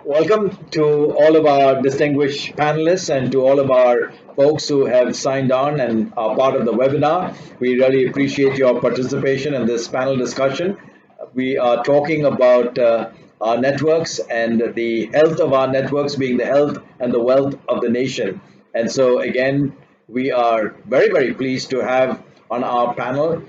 Welcome to all of our distinguished panelists and to all of our folks who have signed on and are part of the webinar. We really appreciate your participation in this panel discussion. We are talking about our networks and the health of our networks being the health and the wealth of the nation. And so, again, we are very, very pleased to have on our panel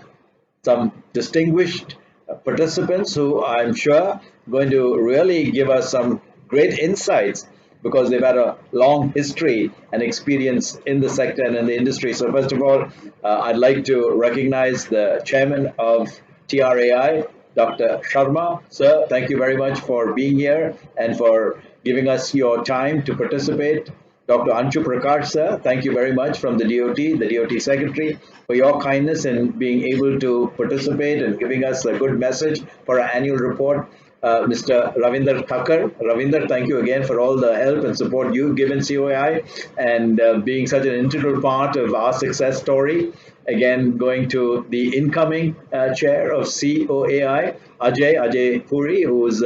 some distinguished participants who I'm sure going to really give us some great insights because they've had a long history and experience in the sector and in the industry. So first of all, I'd like to recognize the chairman of TRAI, Dr. Sharma. Sir, thank you very much for being here and for giving us your time to participate. Dr. Anshu Prakash, sir, thank you very much from the DOT Secretary, for your kindness in being able to participate and giving us a good message for our annual report. Mr. Ravinder Takkar. Ravinder, thank you again for all the help and support you've given COAI and being such an integral part of our success story. Again, going to the incoming chair of COAI, Ajay Puri, who's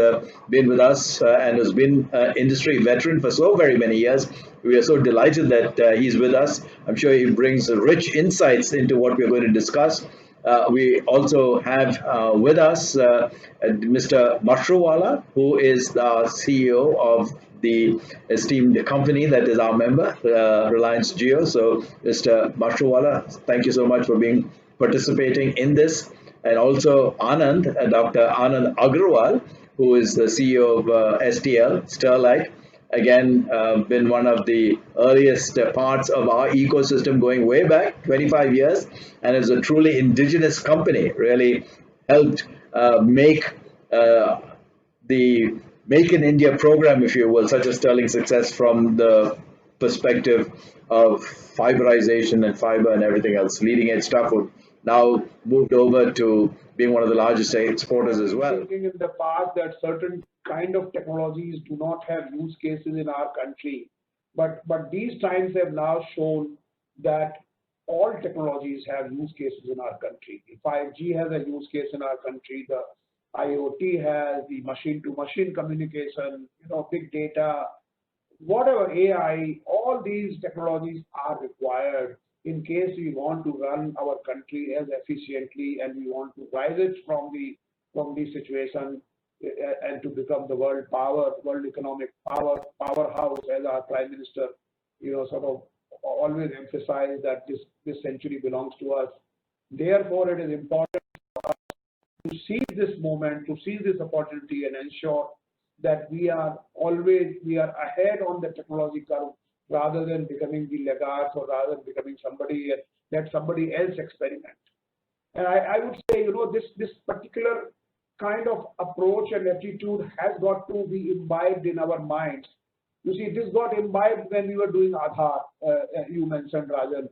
been with us and has been industry veteran for so very many years. We are so delighted that he's with us. I'm sure he brings rich insights into what we're going to discuss. We also have with us Mr. Mashruwala, who is the CEO of the esteemed company that is our member, Reliance Jio. So, Mr. Mashruwala, thank you so much for being participating in this. And also Anand, Dr. Anand Agarwal, who is the CEO of STL, Sterlite. Again, been one of the earliest parts of our ecosystem going way back, 25 years, and is a truly indigenous company, really helped make the Make in India program, if you will, such a sterling success from the perspective of fiberization and fiber and everything else. Leading edge stuff would now moved over to being one of the largest exporters as well. Thinking in the past that certain kind of technologies do not have use cases in our country, but these times have now shown that all technologies have use cases in our country. 5G has a use case in our country. The IoT has the machine-to-machine communication, big data, whatever AI. All these technologies are required in case we want to run our country as efficiently and we want to rise it from the situation and to become the world economic powerhouse, as our Prime Minister, sort of always emphasized that this century belongs to us. Therefore, it is important to seize this moment, to seize this opportunity and ensure that we are ahead on the technology curve rather than becoming the laggards or rather than becoming somebody and let somebody else experiment. And I would say, this particular kind of approach and attitude has got to be imbibed in our minds. You see, this got imbibed when we were doing Aadhaar. You mentioned, Rajan,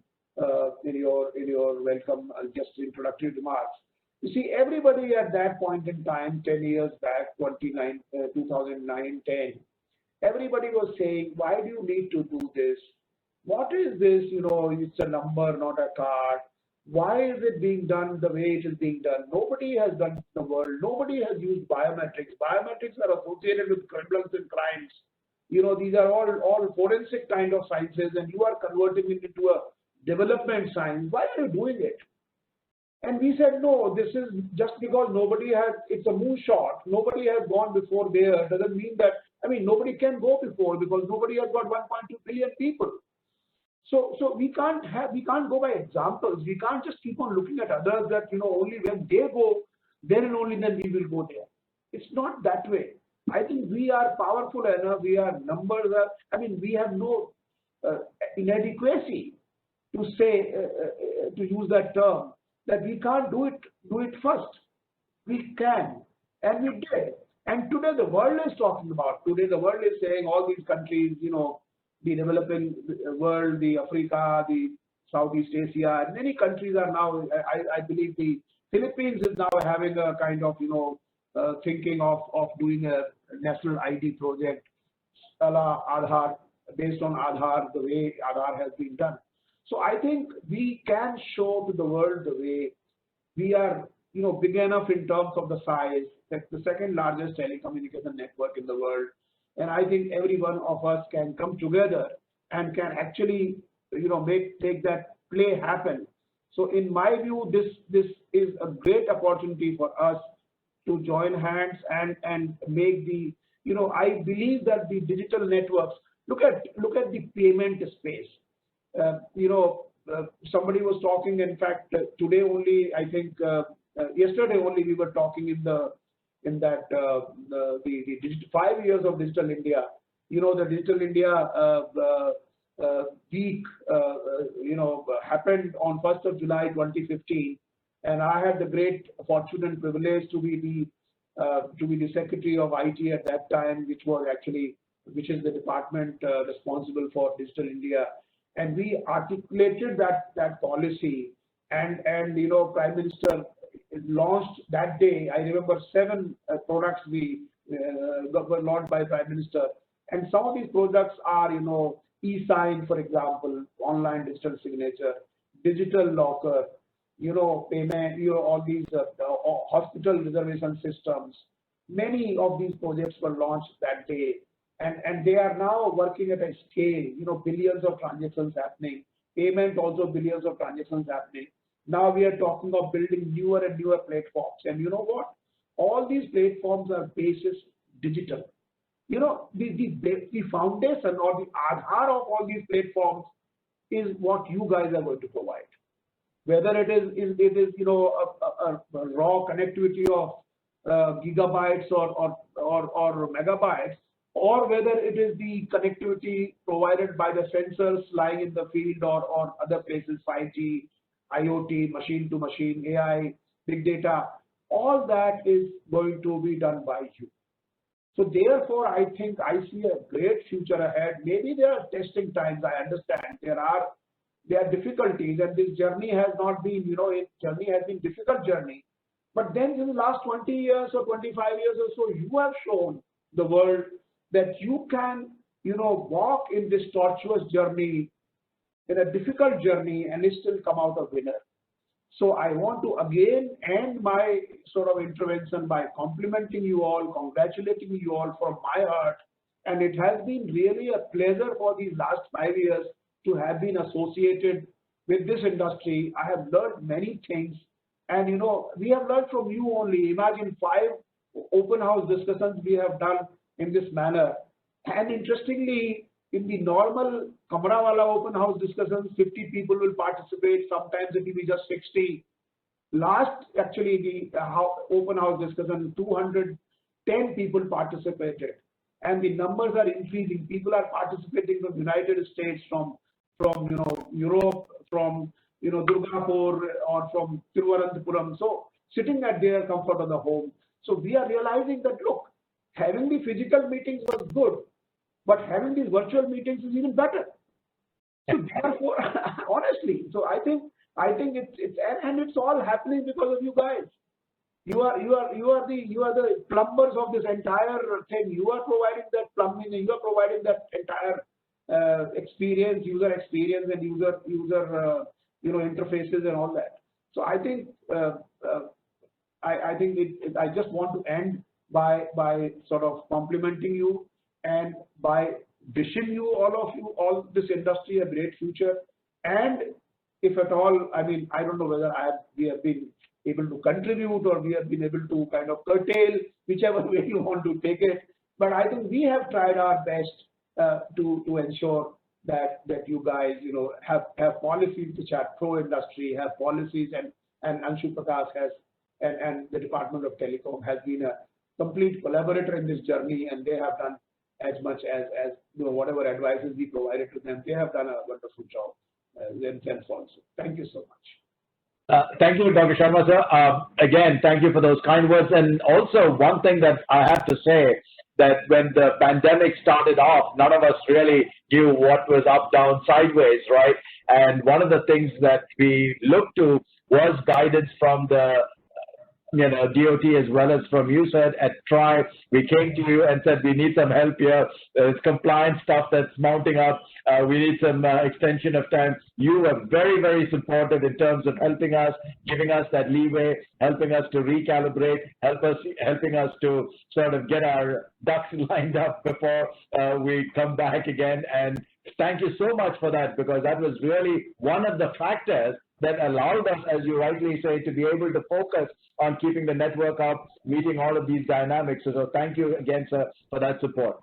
in your welcome, just introductory remarks. You see, everybody at that point in time, 10 years back, 2009, 10, everybody was saying, why do you need to do this? What is this? It's a number, not a card. Why is it being done the way it is being done? Nobody has done it in the world. Nobody has used biometrics. Biometrics are associated with criminals and crimes. These are all forensic kind of sciences, and you are converting it into a development science. Why are you doing it? And we said, no, this is just because it's a moonshot. Nobody has gone before there. Doesn't mean that, nobody can go before because nobody has got 1.2 billion people. So we can't go by examples. We can't just keep on looking at others that, only when they go, then and only then we will go there. It's not that way. I think we are powerful enough. We are numbers. We have no inadequacy to say, to use that term, that we can't do it first. We can, and we did. And today the world is talking about. Today the world is saying all these countries, the developing world, the Africa, the Southeast Asia, and many countries are now. I believe the Philippines is now having a kind of thinking of doing a national ID project, a la Aadhaar, based on Aadhaar, the way Aadhaar has been done. So I think we can show to the world the way we are, big enough in terms of the size, that the second largest telecommunication network in the world, And I think every one of us can come together and can actually, make that play happen. So in my view, this is a great opportunity for us to join hands and make the, I believe that the digital networks, look at the payment space. Somebody was talking, in fact, today only, I think, yesterday only we were talking the 5 years of Digital India. The Digital India week, happened on 1st of July 2015, and I had the great fortune and privilege to be the Secretary of IT at that time, which is the department responsible for Digital India, and we articulated that policy, and Prime Minister launched that day. I remember 7 products were launched by Prime Minister, and some of these products are, e-sign, for example, online digital signature, digital locker, payment, all these hospital reservation systems. Many of these projects were launched that day, and they are now working at a scale, billions of transactions happening, payment also billions of transactions happening. Now we are talking of building newer and newer platforms, and you know what? All these platforms are basis digital. The foundation or the Aadhaar of all these platforms is what you guys are going to provide. Whether it is a raw connectivity of gigabytes or megabytes, or whether it is the connectivity provided by the sensors lying in the field or other places, 5G, IoT, machine to machine, AI, big data, all that is going to be done by you. So therefore, I think I see a great future ahead. Maybe there are testing times. I understand there are difficulties, and this journey has not been, journey has been difficult journey. But then in the last 20 years or 25 years or so, you have shown the world that you can, walk in this tortuous journey, in a difficult journey, and still come out a winner. So I want to again end my sort of intervention by complimenting you all, congratulating you all from my heart. And it has been really a pleasure for these last 5 years to have been associated with this industry. I have learned many things, and we have learned from you only. Imagine 5 open house discussions we have done in this manner. And interestingly, in the normal Kamrawala open house discussions, 50 people will participate. Sometimes it will be just 60. Last, actually, the open house discussion, 210 people participated, and the numbers are increasing. People are participating from United States, from Europe, from Durgapur, or from Thiruvananthapuram. So sitting at their comfort of the home. So we are realizing that, look, having the physical meetings was good, but having these virtual meetings is even better. So therefore, honestly, so I think it's all happening because of you guys. You are the plumbers of this entire thing. You are providing that plumbing, and you are providing that entire experience, user experience, and user interfaces and all that. So I think I just want to end by sort of complimenting you, and by wishing you, all this industry, a great future. And if at all, I mean, I don't know whether we have been able to contribute, or we have been able to kind of curtail, whichever way you want to take it. But I think we have tried our best to ensure that you guys, have policies which are pro-industry, have policies, and Anshu, Prakash has, and the Department of Telecom has been a complete collaborator in this journey, and they have done as much as whatever advices we provided to them. They have done a wonderful job themselves also. Thank you so much. Thank you, Dr. Sharma, sir. Again, thank you for those kind words. And also, one thing that I have to say, that when the pandemic started off, none of us really knew what was up, down, sideways, right? And one of the things that we looked to was guidance from the DOT as well as from you, sir, at TRAI. We came to you and said we need some help here. There's compliance stuff that's mounting up. We need some extension of time. You were very, very supportive in terms of helping us, giving us that leeway, helping us to recalibrate, helping us to sort of get our ducks lined up before we come back again. And thank you so much for that, because that was really one of the factors that allowed us, as you rightly say, to be able to focus on keeping the network up, meeting all of these dynamics. So thank you again, sir, for that support.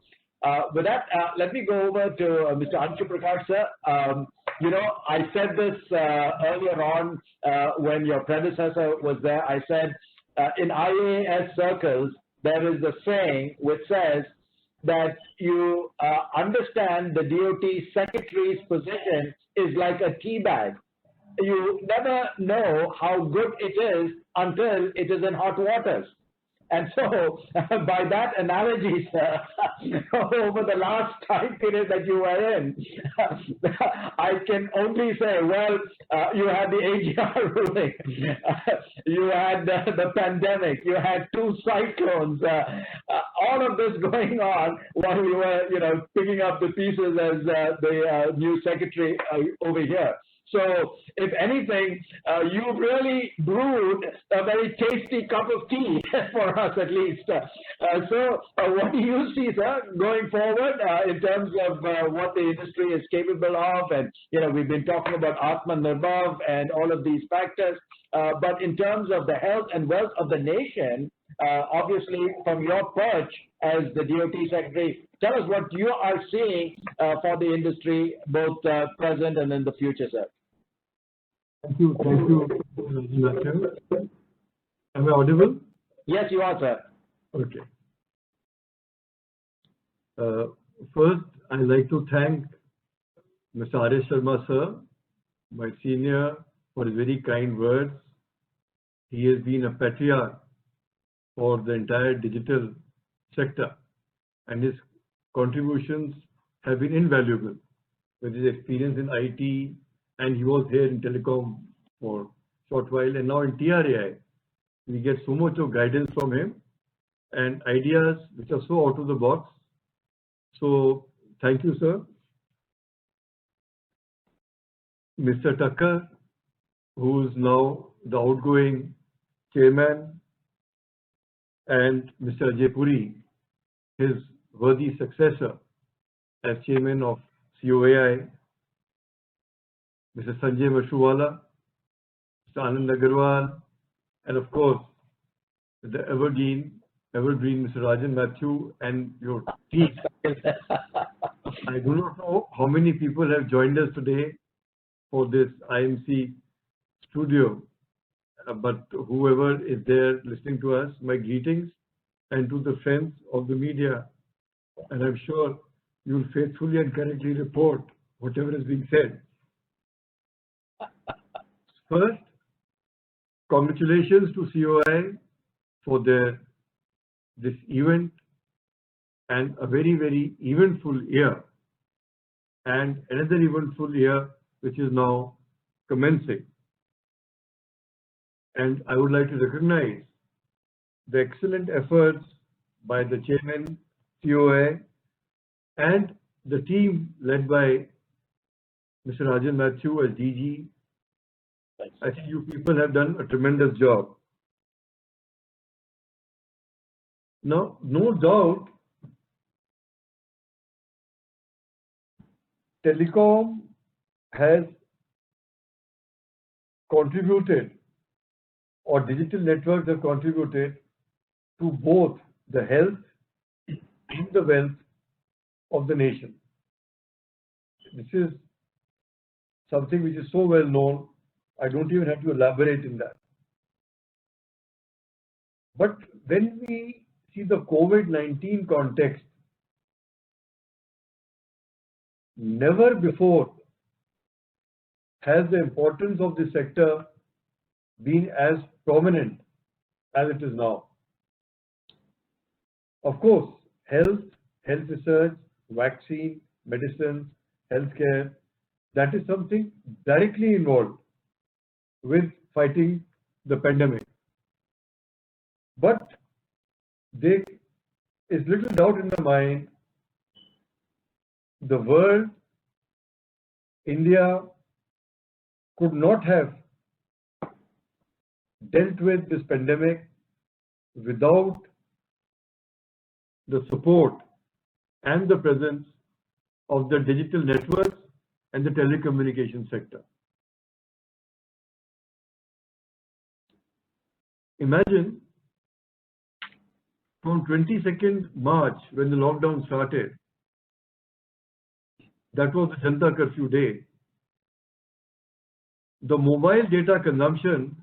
With that, let me go over to Mr. Anshu Prakash, sir. I said this earlier on when your predecessor was there. I said in IAS circles, there is a saying which says that you understand the DOT secretary's position is like a tea bag. You never know how good it is until it is in hot waters. And so, by that analogy, sir, over the last time period that you were in, I can only say, well, you had the AGR ruling, you had the pandemic, you had 2 cyclones, all of this going on while we were, picking up the pieces as the new secretary over here. So, if anything, you really brewed a very tasty cup of tea for us, at least. So, what do you see, sir, going forward in terms of what the industry is capable of? And, we've been talking about Atmanirbhar and all of these factors. But in terms of the health and wealth of the nation, obviously, from your perch as the DOT secretary, tell us what you are seeing for the industry, both present and in the future, sir. Thank you, Rajan. Am I audible? Yes, you are, sir. Okay. First, I'd like to thank Mr. Sharma, sir, my senior, for his very kind words. He has been a patriarch for the entire digital sector, and his contributions have been invaluable with his experience in IT, and he was here in telecom for a short while, and now in TRAI. We get so much of guidance from him and ideas which are so out of the box. So thank you, sir. Mr. Takkar, who is now the outgoing chairman, and Mr. Ajai Puri, his worthy successor as chairman of COAI, Mr. Sanjay Mashruwala, Mr. Anand Agarwal, and of course, the evergreen Mr. Rajan Mathews and your team. I do not know how many people have joined us today for this IMC studio, but whoever is there listening to us, my greetings, and to the friends of the media. And I'm sure you'll faithfully and correctly report whatever is being said. First, congratulations to COAI for this event and a very, very eventful year, and another eventful year which is now commencing. And I would like to recognize the excellent efforts by the chairman, COAI, and the team led by Mr. Rajan Mathews as DG. I think you people have done a tremendous job. Now, no doubt, telecom has contributed, or digital networks have contributed to both the health and the wealth of the nation. This is something which is so well known, I don't even have to elaborate in that. But when we see the COVID-19 context, never before has the importance of this sector been as prominent as it is now. Of course, health research, vaccine, medicine, healthcare, that is something directly involved with fighting the pandemic. But there is little doubt in my mind, the world, India, could not have dealt with this pandemic without the support and the presence of the digital networks and the telecommunication sector. Imagine from 22nd March, when the lockdown started, that was the Janata Curfew day, the mobile data consumption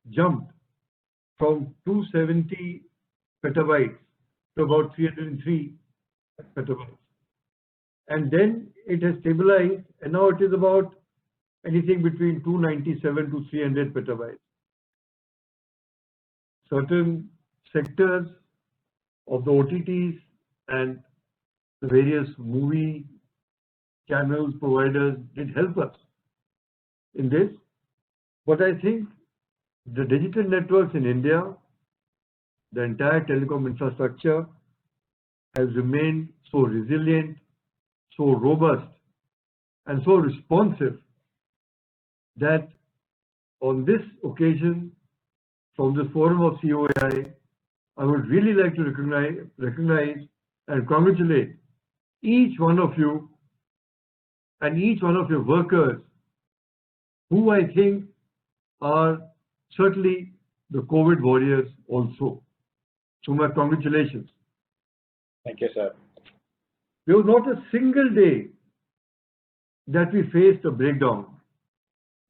jumped from 270 petabytes to about 303 petabytes. And then it has stabilized, and now it is about anything between 297 to 300 petabytes. Certain sectors of the OTTs and the various movie channels providers did help us in this, but I think the digital networks in India, the entire telecom infrastructure has remained so resilient, so robust, and so responsive that on this occasion, from the forum of COAI, I would really like to recognize and congratulate each one of you and each one of your workers, who I think are certainly the COVID warriors also. So my congratulations. Thank you, sir. There was not a single day that we faced a breakdown.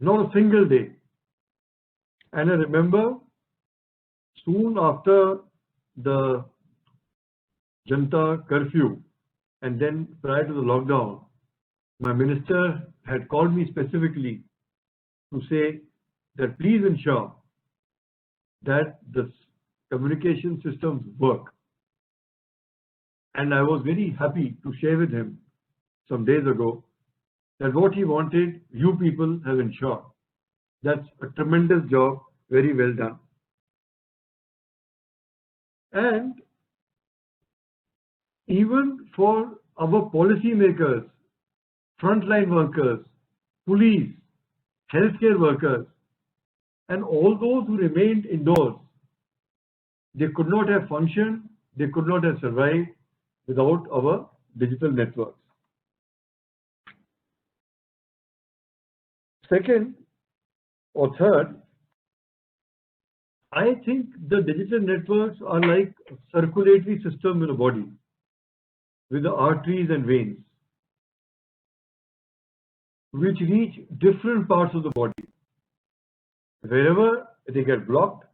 Not a single day. And I remember soon after the Janata Curfew and then prior to the lockdown, my minister had called me specifically to say that please ensure that the communication systems work. And I was very happy to share with him some days ago that what he wanted, you people have ensured. That's a tremendous job, very well done. And even for our policymakers, frontline workers, police, healthcare workers, and all those who remained indoors, they could not have functioned, they could not have survived without our digital networks. Second or third, I think the digital networks are like a circulatory system in a body with the arteries and veins, which reach different parts of the body. Wherever they get blocked,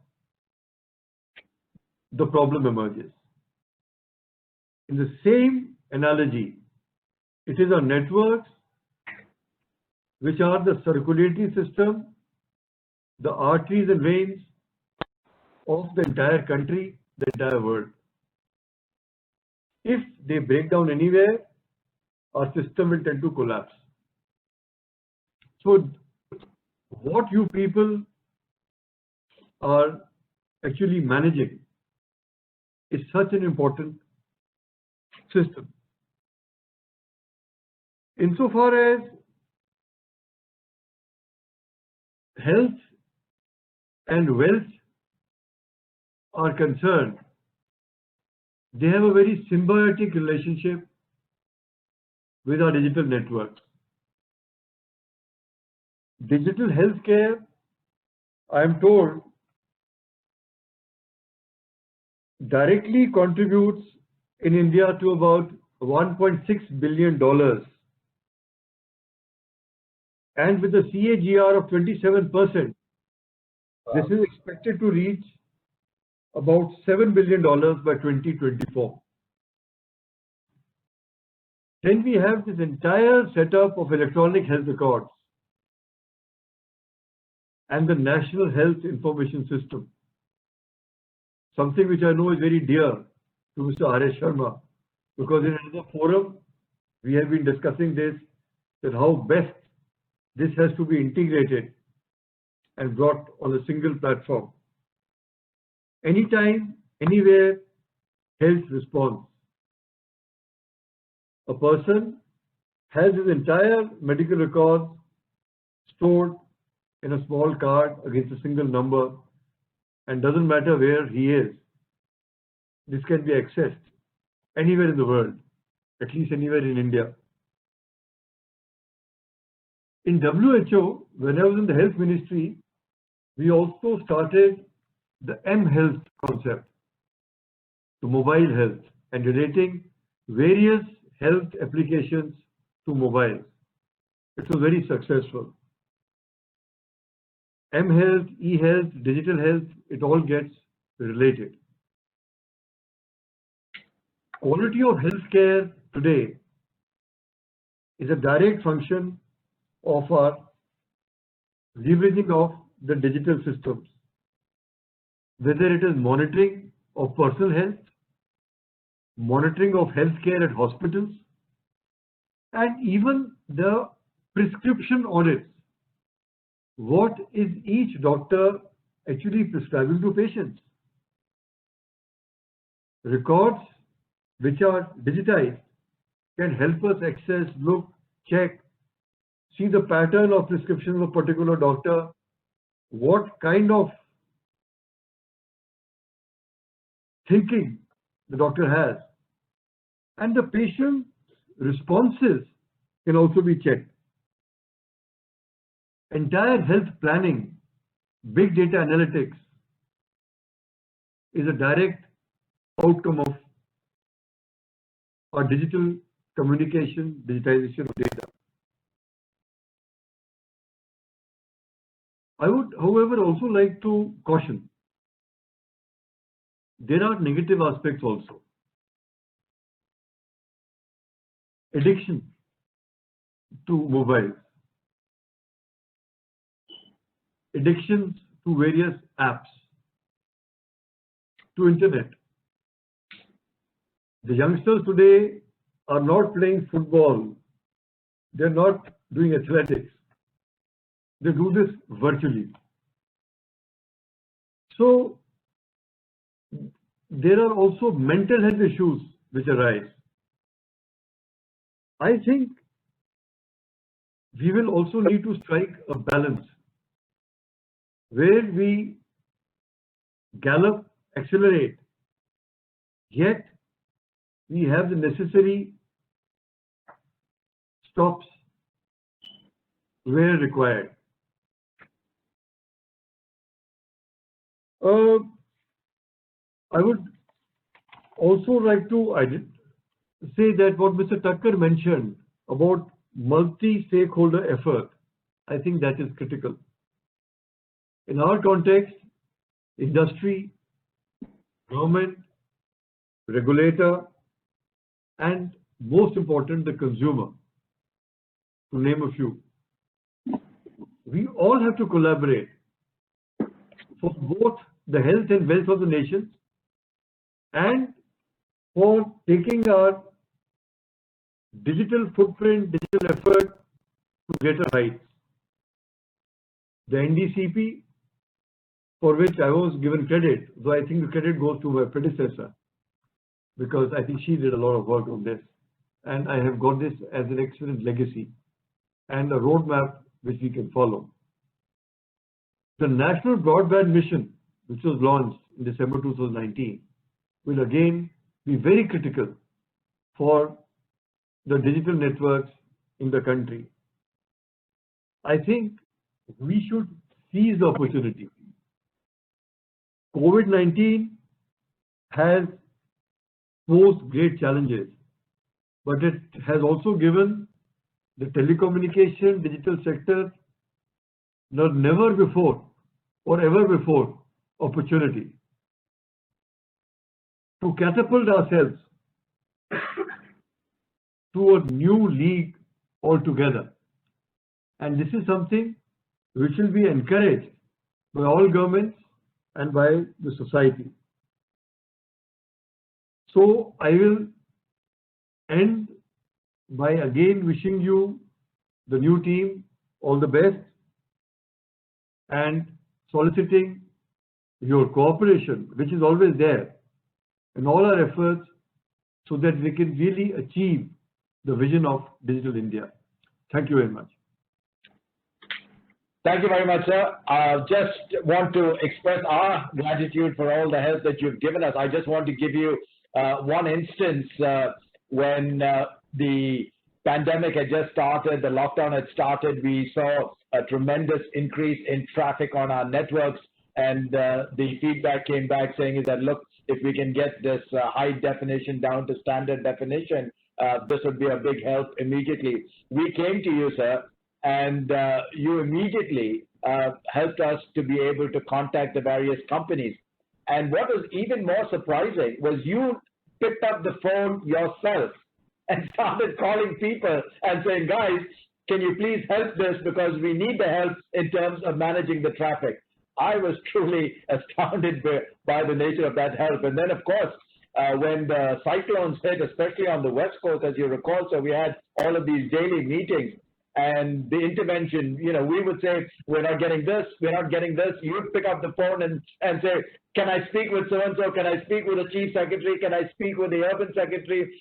the problem emerges. In the same analogy, it is our networks which are the circulatory system, the arteries and veins of the entire country, the entire world. If they break down anywhere, our system will tend to collapse. So what you people are actually managing is such an important system. Insofar as health and wealth are concerned, they have a very symbiotic relationship with our digital networks. Digital healthcare, I am told, directly contributes in India to about $1.6 billion. And with a CAGR of 27%, this is expected to reach about $7 billion by 2024. Then we have this entire setup of electronic health records and the National Health Information System, something which I know is very dear to Mr. R S Sharma, because in another forum we have been discussing this, that how best this has to be integrated and brought on a single platform. Anytime anywhere health response. A person has his entire medical records stored in a small card against a single number, and doesn't matter where he is. This can be accessed anywhere in the world, at least anywhere in India. In WHO, when I was in the health ministry, we also started the M-Health concept, to mobile health, and relating various health applications to mobiles. It was very successful. M-Health, E-Health, digital health, it all gets related. Quality of healthcare today is a direct function of our leveraging of the digital systems, whether it is monitoring of personal health, monitoring of healthcare at hospitals, and even the prescription audits. What is each doctor actually prescribing to patients? Records which are digitized can help us access, look, check, see the pattern of prescription of a particular doctor, what kind of thinking the doctor has, and the patient's responses can also be checked. Entire health planning, big data analytics is a direct outcome of our digital communication, digitization of data. I would, however, also like to caution. There are negative aspects also. Addiction to mobiles, addictions to various apps, to internet. The youngsters today are not playing football. They're not doing athletics. They do this virtually. So there are also mental health issues which arise. I think we will also need to strike a balance where we gallop, accelerate, yet we have the necessary stops where required. I would also like to say that what Mr. Takkar mentioned about multi-stakeholder effort, I think that is critical. In our context, industry, government, regulator, and most important, the consumer, to name a few. We all have to collaborate for both the health and wealth of the nation and for taking our digital footprint, digital effort to greater heights. The NDCP, for which I was given credit, though I think the credit goes to my predecessor, because I think she did a lot of work on this, and I have got this as an excellent legacy and a roadmap which we can follow. The National Broadband Mission, which was launched in December 2019, will again be very critical for the digital networks in the country. I think we should seize the opportunity. COVID-19 has posed great challenges, but it has also given the telecommunication digital sector never before or ever before opportunity to catapult ourselves to a new league altogether. And this is something which will be encouraged by all governments and by the society. So I will end by again wishing you, the new team, all the best and soliciting your cooperation, which is always there, and all our efforts so that we can really achieve the vision of Digital India. Thank you very much. Thank you very much, sir. I just want to express our gratitude for all the help that you've given us. I just want to give you one instance when the pandemic had just started, the lockdown had started, we saw a tremendous increase in traffic on our networks, and the feedback came back saying is that, look, if we can get this high definition down to standard definition, this would be a big help immediately. We came to you, sir, and you immediately helped us to be able to contact the various companies. And what was even more surprising was you picked up the phone yourself and started calling people and saying, guys, can you please help this because we need the help in terms of managing the traffic. I was truly astounded by the nature of that help. And then, of course, when the cyclones hit, especially on the West Coast, as you recall, so we had all of these daily meetings. And the intervention, you know, we would say, we're not getting this, we're not getting this. You'd pick up the phone and say, can I speak with so-and-so? Can I speak with the chief secretary? Can I speak with the urban secretary?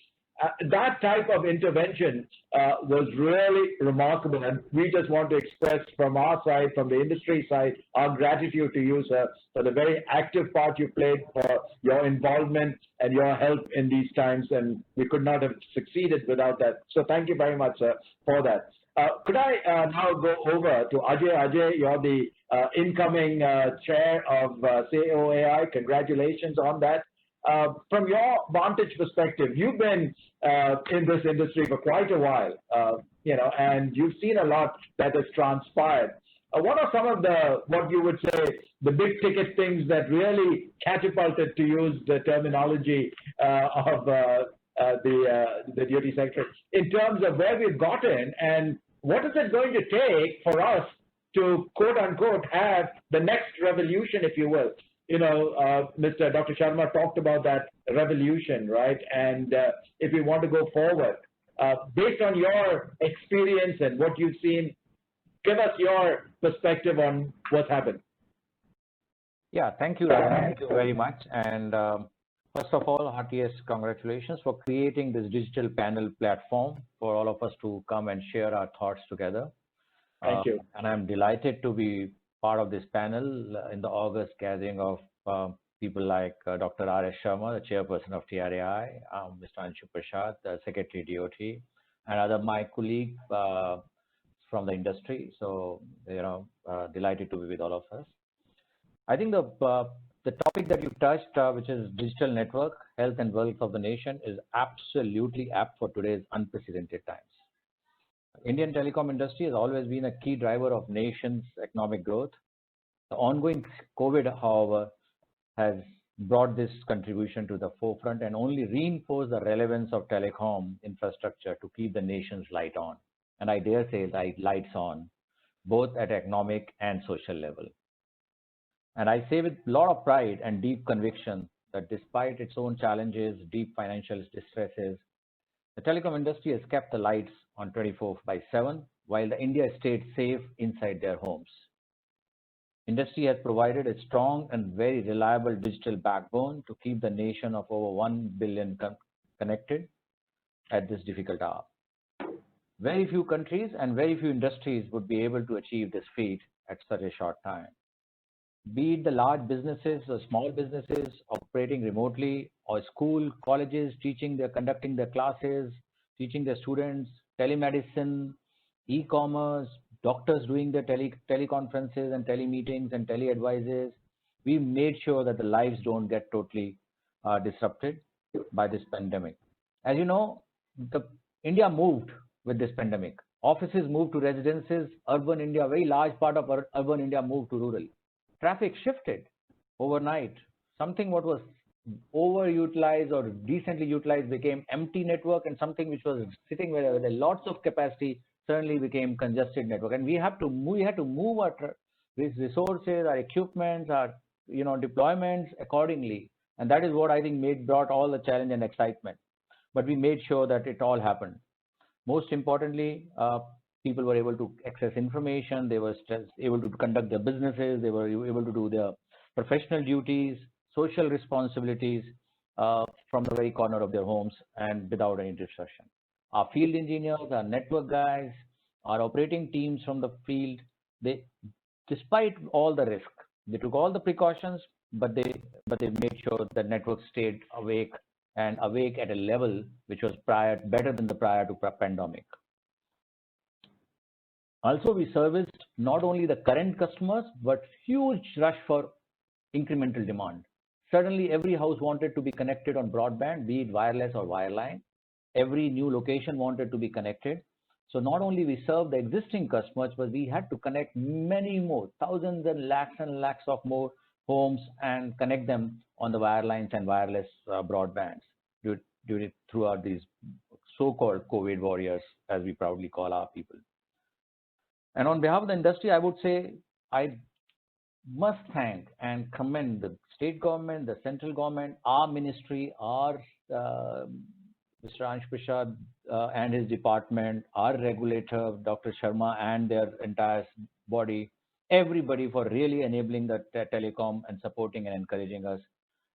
That type of intervention was really remarkable. And we just want to express from our side, from the industry side, our gratitude to you, sir, for the very active part you played, for your involvement and your help in these times. And we could not have succeeded without that. So thank you very much, sir, for that. Could I now go over to Ajay? Ajay, you're the incoming chair of COAI. Congratulations on that. From your vantage perspective, you've been in this industry for quite a while, you know, and you've seen a lot that has transpired. What are some of the, what you would say, the big ticket things that really catapulted, to use the terminology of the duty sector, in terms of where we've gotten and what is it going to take for us to, quote unquote, have the next revolution, if you will? You know, Dr. Sharma talked about that revolution, right? And if we want to go forward, based on your experience and what you've seen, give us your perspective on what's happened. Yeah, thank you, Rajan. Thank you very much. And first of all, heartiest congratulations for creating this digital panel platform for all of us to come and share our thoughts together. Thank you. And I'm delighted to be part of this panel in the August gathering of people like Dr. S Sharma, the Chairperson of TRAI, Mr. Anshu, the Secretary DOT, and other my colleagues from the industry. So, you know, delighted to be with all of us. I think the topic that you touched, which is digital network, health and wealth of the nation, is absolutely apt for today's unprecedented times. Indian telecom industry has always been a key driver of nation's economic growth. The ongoing COVID, however, has brought this contribution to the forefront and only reinforced the relevance of telecom infrastructure to keep the nation's light on. And I dare say lights on, both at economic and social level. And I say with a lot of pride and deep conviction that despite its own challenges, deep financial distresses, the telecom industry has kept the lights on 24/7, while the India stayed safe inside their homes. Industry has provided a strong and very reliable digital backbone to keep the nation of over 1 billion connected at this difficult hour. Very few countries and very few industries would be able to achieve this feat at such a short time. Be it the large businesses or small businesses operating remotely, or school, colleges conducting their classes, teaching their students, telemedicine, e-commerce, doctors doing their teleconferences and telemeetings and teleadvices, we made sure that the lives don't get totally disrupted by this pandemic. As you know, India moved with this pandemic. Offices moved to residences, urban India, a very large part of urban India moved to rural. Traffic shifted overnight. Something what was overutilized or decently utilized became empty network, and something which was sitting where there lots of capacity suddenly became congested network. And we had to move our resources, our equipments, our deployments accordingly. And that is what I think brought all the challenge and excitement. But we made sure that it all happened. Most importantly, people were able to access information, they were able to conduct their businesses, they were able to do their professional duties, social responsibilities from the very corner of their homes and without any disruption. Our field engineers, our network guys, our operating teams from the field, they, despite all the risk, they took all the precautions, but they made sure the network stayed awake and awake at a level which was better than the prior to pandemic. Also, we serviced not only the current customers, but huge rush for incremental demand. Suddenly, every house wanted to be connected on broadband, be it wireless or wireline. Every new location wanted to be connected. So not only we served the existing customers, but we had to connect many more, thousands and lakhs of more homes and connect them on the wirelines and wireless broadbands throughout these so-called COVID warriors, as we proudly call our people. And on behalf of the industry, I would say I must thank and commend the state government, the central government, our ministry, our Mr. Anshu Prasad and his department, our regulator, Dr. Sharma, and their entire body, everybody for really enabling the telecom and supporting and encouraging us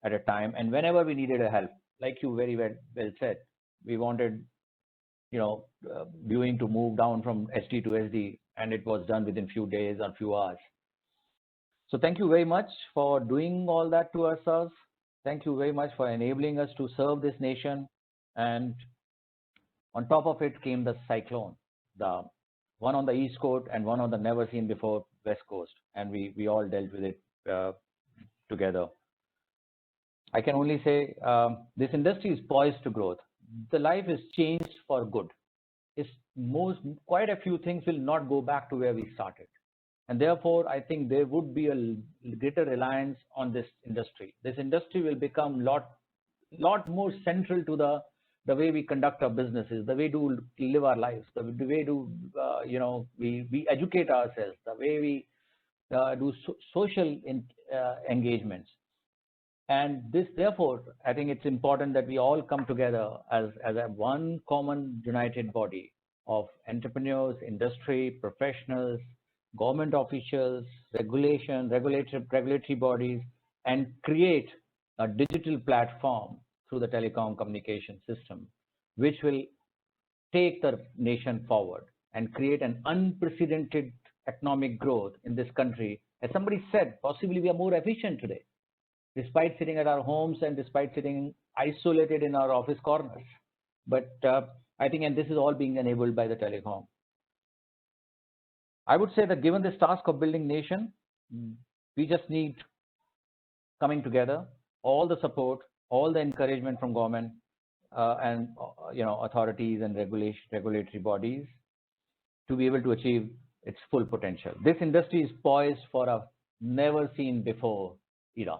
at a time. And whenever we needed a help, like you very well said, we wanted, viewing to move down from SD to SD, and it was done within few days or few hours. So thank you very much for doing all that to ourselves. Thank you very much for enabling us to serve this nation. And on top of it came the cyclone, the one on the East Coast and one on the never seen before West Coast. And we all dealt with it together. I can only say this industry is poised to growth. The life is changed for good. Quite a few things will not go back to where we started. And therefore, I think there would be a greater reliance on this industry. This industry will become lot more central to the way we conduct our businesses, the way to live our lives, the way to, we educate ourselves, the way we do social engagements. And this, therefore, I think it's important that we all come together as a one common united body of entrepreneurs, industry, professionals, government officials, regulatory bodies, and create a digital platform through the telecom communication system, which will take the nation forward and create an unprecedented economic growth in this country. As somebody said, possibly we are more efficient today, despite sitting at our homes and despite sitting isolated in our office corners. But I think, and this is all being enabled by the telecom. I would say that given this task of building nation, we just need coming together, all the support, all the encouragement from government and authorities and regulatory bodies to be able to achieve its full potential. This industry is poised for a never seen before era.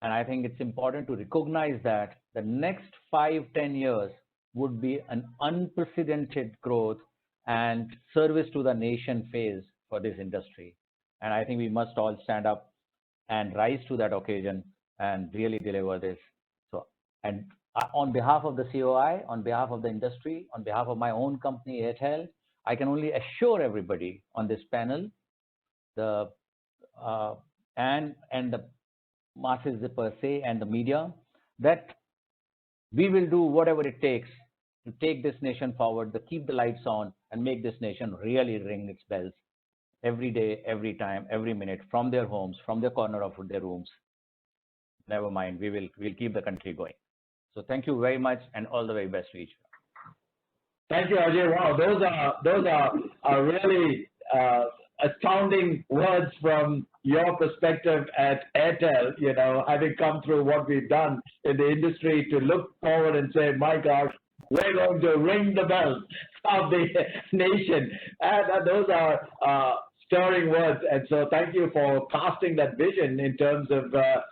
And I think it's important to recognize that the next 5-10 years would be an unprecedented growth and service to the nation phase for this industry. And I think we must all stand up and rise to that occasion and really deliver this. So, and on behalf of the COI, on behalf of the industry, on behalf of my own company, Airtel, I can only assure everybody on this panel, and the masses per se and the media, that we will do whatever it takes to take this nation forward, to keep the lights on and make this nation really ring its bells every day, every time, every minute, from their homes, from the corner of their rooms. Never mind, we'll keep the country going. So thank you very much and all the very best to each one. Thank you, Ajay. Wow, those are really astounding words from your perspective at Airtel, having come through what we've done in the industry, to look forward and say, my gosh, we're going to ring the bells of the nation. And those are stirring words. And so thank you for casting that vision in terms of, the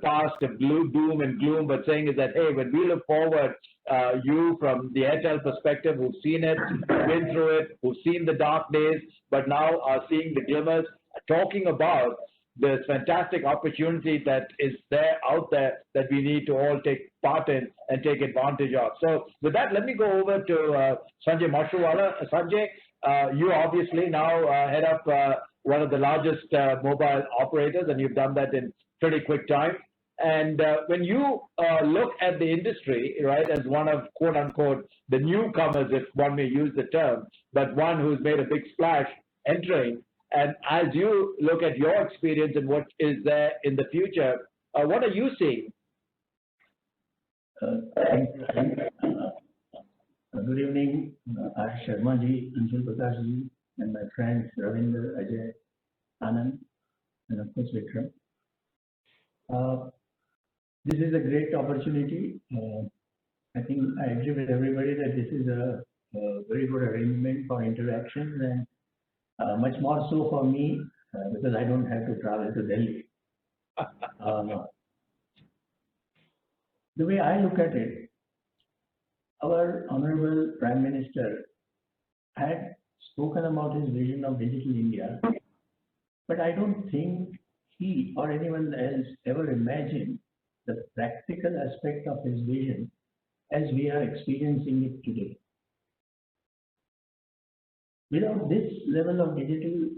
past of doom and gloom, but saying is that, hey, when we look forward, you from the Airtel perspective, who've seen it, been through it, who've seen the dark days, but now are seeing the glimmers, talking about this fantastic opportunity that is out there that we need to all take part in and take advantage of. So with that, let me go over to Sanjay Mashruwala. Sanjay, you obviously now head up one of the largest mobile operators, and you've done that in pretty quick time. And when you look at the industry, right, as one of quote unquote the newcomers, if one may use the term, but one who's made a big splash entering, and as you look at your experience and what is there in the future, what are you seeing? Thank you, Rajan. Good evening, Sharma ji, Anshu, Prakash ji, and my friends Ravinder, Ajai, Anand, and of course Vikram. This is a great opportunity. I think I agree with everybody that this is a very good arrangement for interactions, and much more so for me because I don't have to travel to Delhi. The way I look at it, our Honorable Prime Minister had spoken about his vision of digital India, but I don't think he or anyone else ever imagined the practical aspect of his vision as we are experiencing it today. Without this level of digital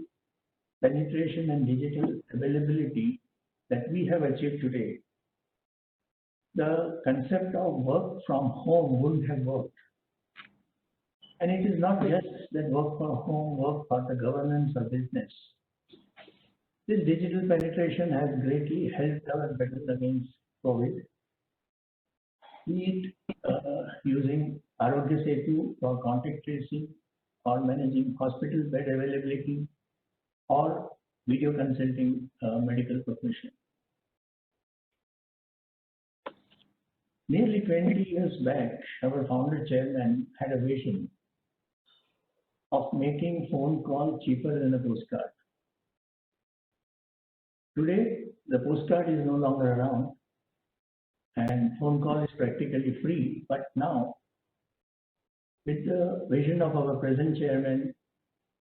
penetration and digital availability that we have achieved today, the concept of work from home wouldn't have worked. And it is not just that work from home, work for the governance or business. This digital penetration has greatly helped our battle against COVID, be it using Arogya Setu for contact tracing or managing hospital bed availability or video consulting medical profession. Nearly 20 years back, our founder chairman had a vision of making phone call cheaper than a postcard. Today, the postcard is no longer around and phone call is practically free. But now, with the vision of our present chairman,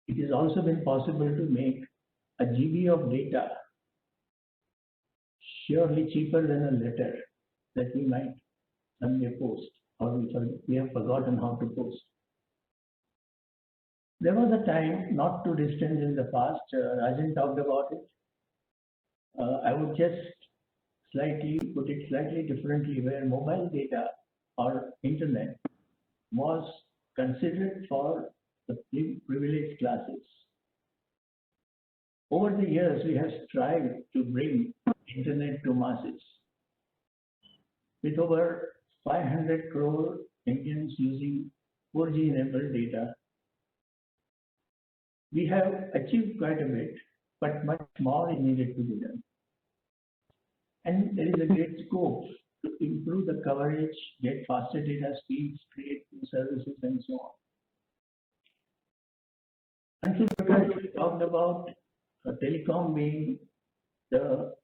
it has also been possible to make a GB of data surely cheaper than a letter that we might someday post or we have forgotten how to post. There was a time not too distant in the past, Rajan talked about it. I would just put it slightly differently, where mobile data or internet was considered for the privileged classes. Over the years, we have strived to bring internet to masses. With over 500 crore Indians using 4G enabled data, we have achieved quite a bit, but much more is needed to be done. And there is a great scope to improve the coverage, get faster data speeds, create new services, and so on. Anshu Prakash talked about telecom being the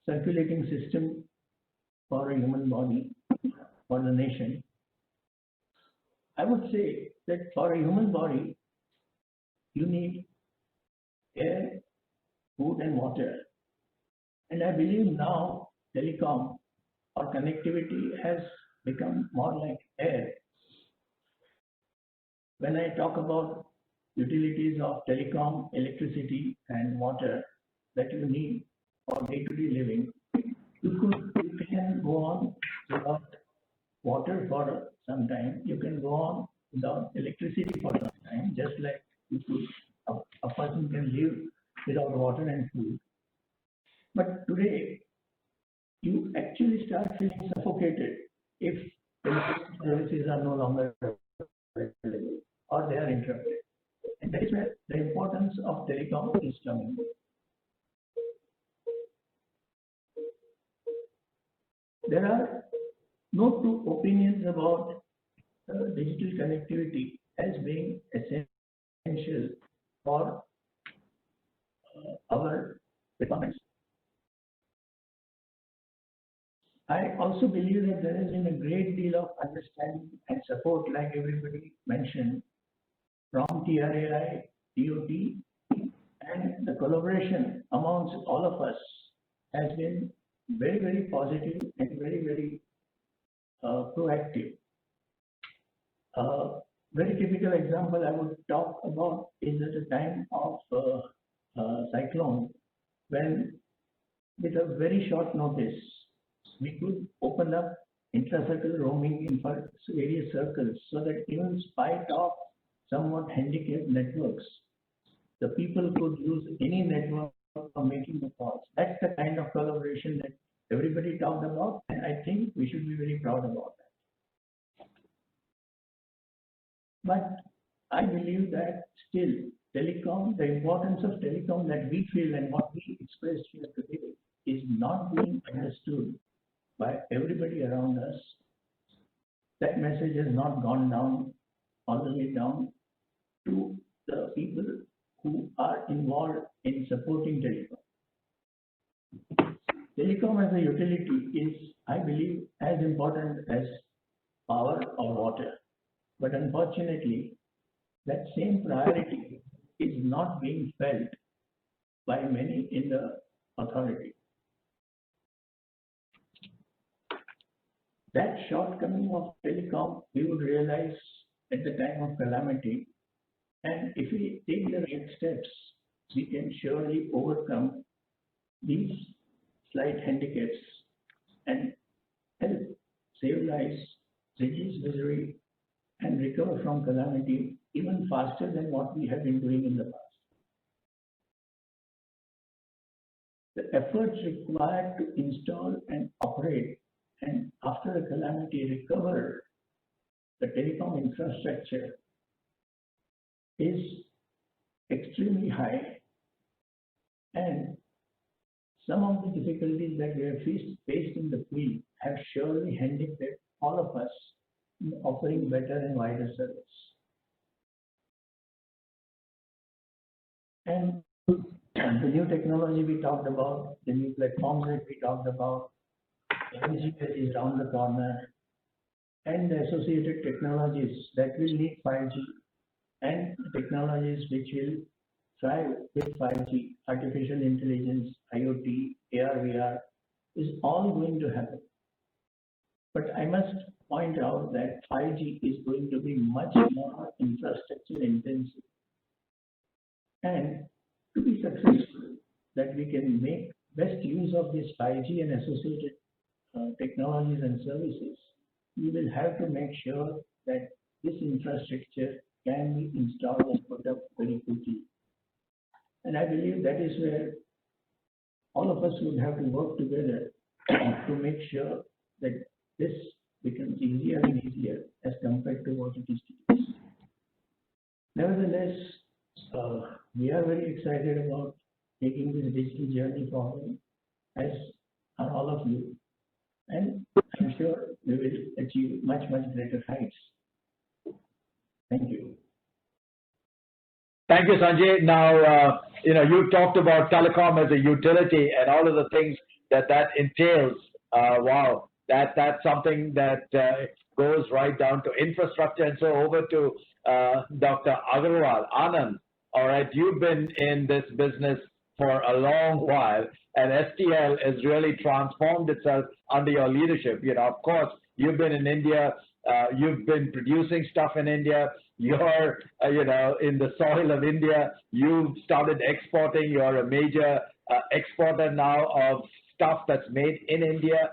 circulating system for a human body, for the nation. I would say that for a human body, you need air, food, and water. And I believe now telecom or connectivity has become more like air. When I talk about utilities of telecom, electricity, and water that you need for day-to-day living, you can go on without water for some time. You can go on without electricity for some time, just like a person can live without water and food. But today, you actually start feeling suffocated if electricity services are no longer available or they are interrupted. And that is where the importance of telecom is coming. There are no two opinions about digital connectivity as being essential for our requirements. I also believe that there has been a great deal of understanding and support, like everybody mentioned, from TRAI, DOT, and the collaboration amongst all of us has been very, very positive and very, very proactive. Very typical example I would talk about is at the time of cyclone, when with a very short notice, we could open up intra-circle roaming in various circles so that even in spite of somewhat handicapped networks, the people could use any network for making the calls. That's the kind of collaboration that everybody talked about, and I think we should be very proud about that. But I believe that still telecom, the importance of telecom that we feel and what we expressed here today is not being understood by everybody around us. That message has not gone down all the way down to the people who are involved in supporting telecom. Telecom as a utility is, I believe, as important as power or water. But unfortunately, that same priority is not being felt by many in the authority. That shortcoming of telecom, we would realize at the time of calamity. And if we take the right steps, we can surely overcome these slight handicaps and help save lives, reduce misery, and recover from calamity even faster than what we have been doing in the past. The efforts required to install and operate and after a calamity recover the telecom infrastructure is extremely high, and some of the difficulties that we have faced in the field have surely handicapped all of us in offering better and wider service. And the new technology we talked about, the new platforms that we talked about, 5G that is around the corner, and the associated technologies that will need 5G, and technologies which will thrive with 5G, artificial intelligence, IoT, AR, VR, is all going to happen. But I must point out that 5G is going to be much more infrastructure intensive. And to be successful, that we can make best use of this 5G and associated technologies and services, we will have to make sure that this infrastructure can be installed and put up very quickly. And I believe that is where all of us would have to work together to make sure that this becomes easier and easier as compared to what it is today. Nevertheless, we are very excited about taking this digital journey forward, as are all of you. And I'm sure we will achieve much, much greater heights. Thank you. Thank you, Sanjay. Now, you talked about telecom as a utility and all of the things that entails. Wow, that's something that goes right down to infrastructure. And so over to Dr. Agarwal, Anand. All right, you've been in this business for a long while, and STL has really transformed itself under your leadership. Of course, you've been in India, you've been producing stuff in India, you're, in the soil of India, you've started exporting, you're a major exporter now of stuff that's made in India.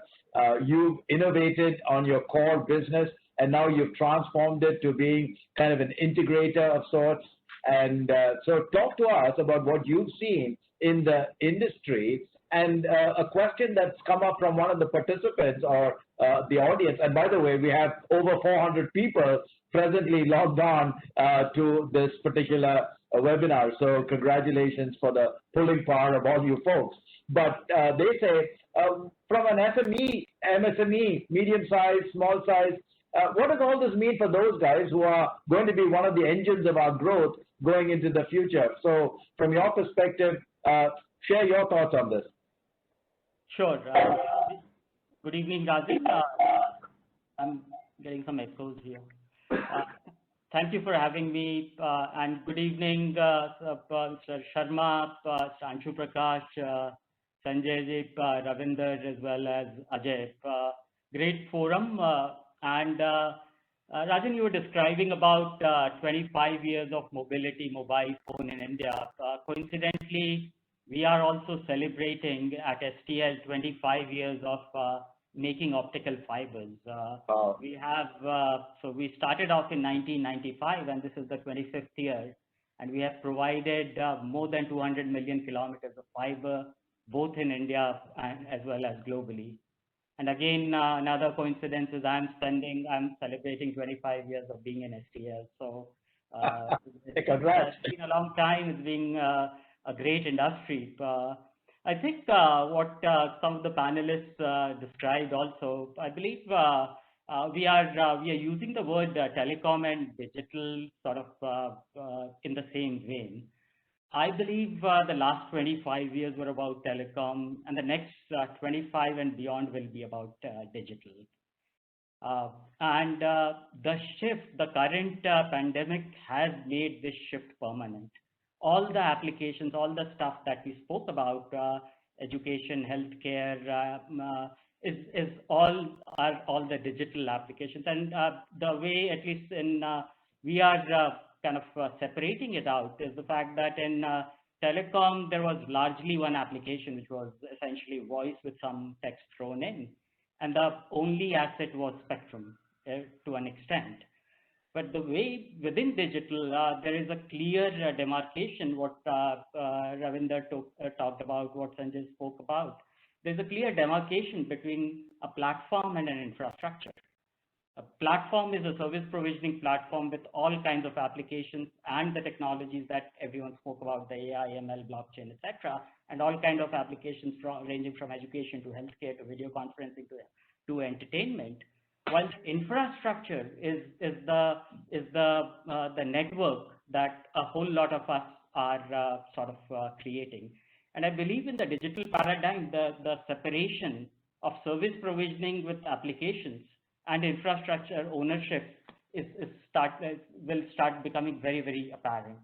You've innovated on your core business, and now you've transformed it to being kind of an integrator of sorts. And so talk to us about what you've seen in the industry, and a question that's come up from one of the participants or the audience. And by the way, we have over 400 people presently logged on to this particular webinar. So congratulations for the pulling power of all you folks. But they say from an SME, MSME, medium size, small size, what does all this mean for those guys who are going to be one of the engines of our growth going into the future? So from your perspective, share your thoughts on this. Sure. Good evening, Rajan. I'm getting some echoes here. Thank you for having me, and good evening, Mr. Sharma, Anshu, Prakash, Sanjay, Ravinder, as well as Ajay. Great forum. And Rajan, you were describing about 25 years of mobility, mobile phone in India. Coincidentally, we are also celebrating at STL 25 years of making optical fibers. Wow. We have, so we started off in 1995, and this is the 25th year, and we have provided more than 200 million kilometers of fiber, both in India and as well as globally. And again, another coincidence is I'm celebrating 25 years of being in STL. So Congrats. it's been a long time. It's been a great industry. I think what some of the panelists described also, I believe we are using the word telecom and digital sort of in the same vein. I believe the last 25 years were about telecom, and the next 25 and beyond will be about digital. And the shift, the current pandemic has made this shift permanent. All the applications, all the stuff that we spoke about, education, healthcare, is all the digital applications. And the way, at least in we are kind of separating it out, is the fact that in telecom there was largely one application, which was essentially voice with some text thrown in, and the only asset was spectrum to an extent. But the way within digital, there is a clear demarcation, what Ravinder talked about, what Sanjay spoke about. There's a clear demarcation between a platform and an infrastructure. A platform is a service provisioning platform with all kinds of applications and the technologies that everyone spoke about, the AI, ML, blockchain, etc., and all kinds of applications ranging from education to healthcare to video conferencing to entertainment. While infrastructure is the network that a whole lot of us are sort of creating. And I believe in the digital paradigm, the separation of service provisioning with applications and infrastructure ownership will start becoming very, very apparent.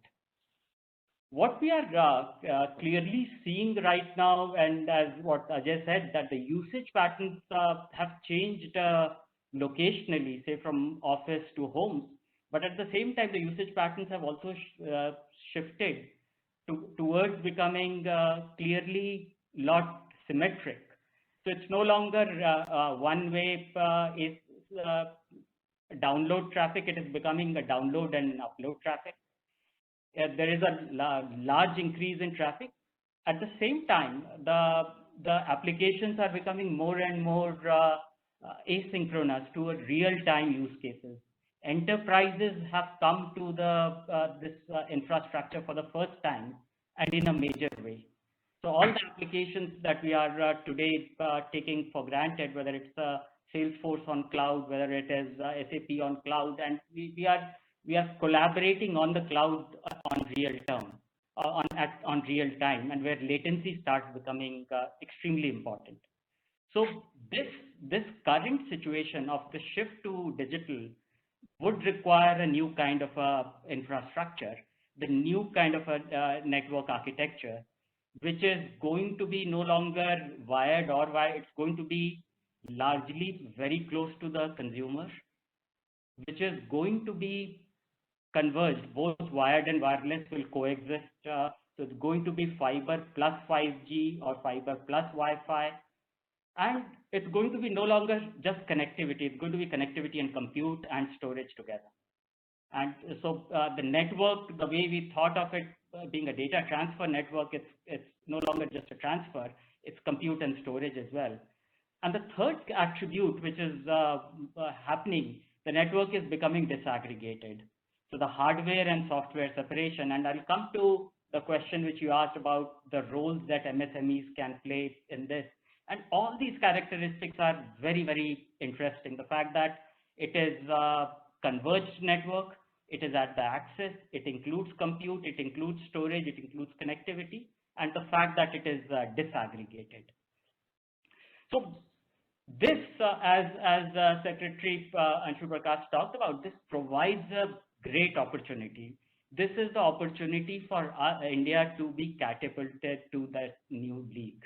What we are clearly seeing right now, and as what Ajay said, that the usage patterns have changed locationally, say from office to homes, but at the same time, the usage patterns have also shifted towards becoming clearly lot symmetric. So it's no longer one way is download traffic, it is becoming a download and upload traffic. There is a large increase in traffic. At the same time, the applications are becoming more and more asynchronous to a real-time use cases. Enterprises have come to this infrastructure for the first time and in a major way. So all the applications that we are today taking for granted, whether it's Salesforce on cloud, whether it is SAP on cloud, and we are collaborating on the cloud on real time, and where latency starts becoming extremely important. So this current situation of the shift to digital would require a new kind of infrastructure, the new kind of a network architecture, which is going to be no longer wired or wired. It's going to be largely very close to the consumer, which is going to be converged. Both wired and wireless will coexist. So it's going to be fiber plus 5G or fiber plus Wi-Fi. And it's going to be no longer just connectivity. It's going to be connectivity and compute and storage together. And so the network, the way we thought of it being a data transfer network, it's no longer just a transfer, it's compute and storage as well. And the third attribute which is happening, the network is becoming disaggregated. So the hardware and software separation, and I'll come to the question which you asked about the roles that MSMEs can play in this. And all these characteristics are very, very interesting. The fact that it is a converged network, it is at the axis, it includes compute, it includes storage, it includes connectivity, and the fact that it is disaggregated. So this, as Secretary Anshu Prakash talked about, this provides a great opportunity. This is the opportunity for India to be catapulted to that new league.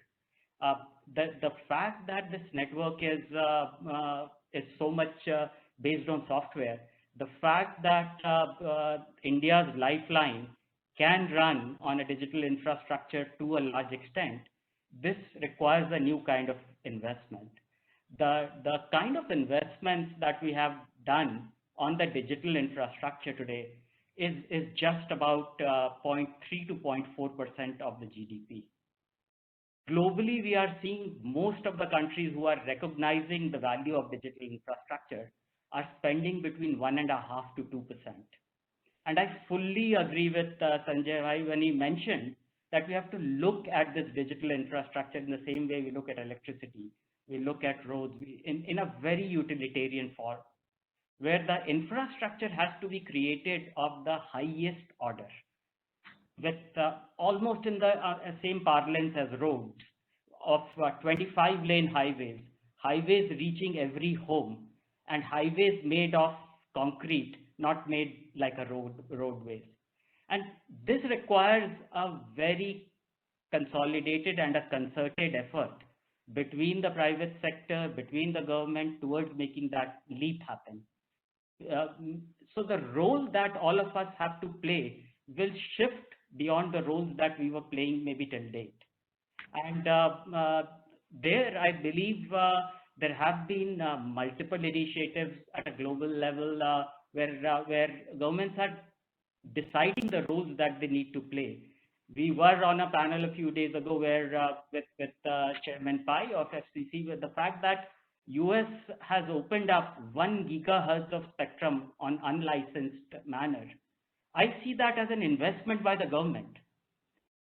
The fact that this network is so much based on software, the fact that India's lifeline can run on a digital infrastructure to a large extent, this requires a new kind of investment. The kind of investments that we have done on the digital infrastructure today is just about 0.3 to 0.4% of the GDP. Globally, we are seeing most of the countries who are recognizing the value of digital infrastructure are spending between 1.5 to 2%. And I fully agree with Sanjay when he mentioned that we have to look at this digital infrastructure in the same way we look at electricity, we look at roads, in a very utilitarian form, where the infrastructure has to be created of the highest order, with almost in the same parlance as roads, of 25-lane highways, highways reaching every home, and highways made of concrete, not made like a roadways. And this requires a very consolidated and a concerted effort between the private sector, between the government, towards making that leap happen. So the role that all of us have to play will shift beyond the roles that we were playing maybe till date. And there, I believe there have been multiple initiatives at a global level where governments are deciding the roles that they need to play. We were on a panel a few days ago where with Chairman Pai of FCC, with the fact that US has opened up 1 gigahertz of spectrum on unlicensed manner. I see that as an investment by the government.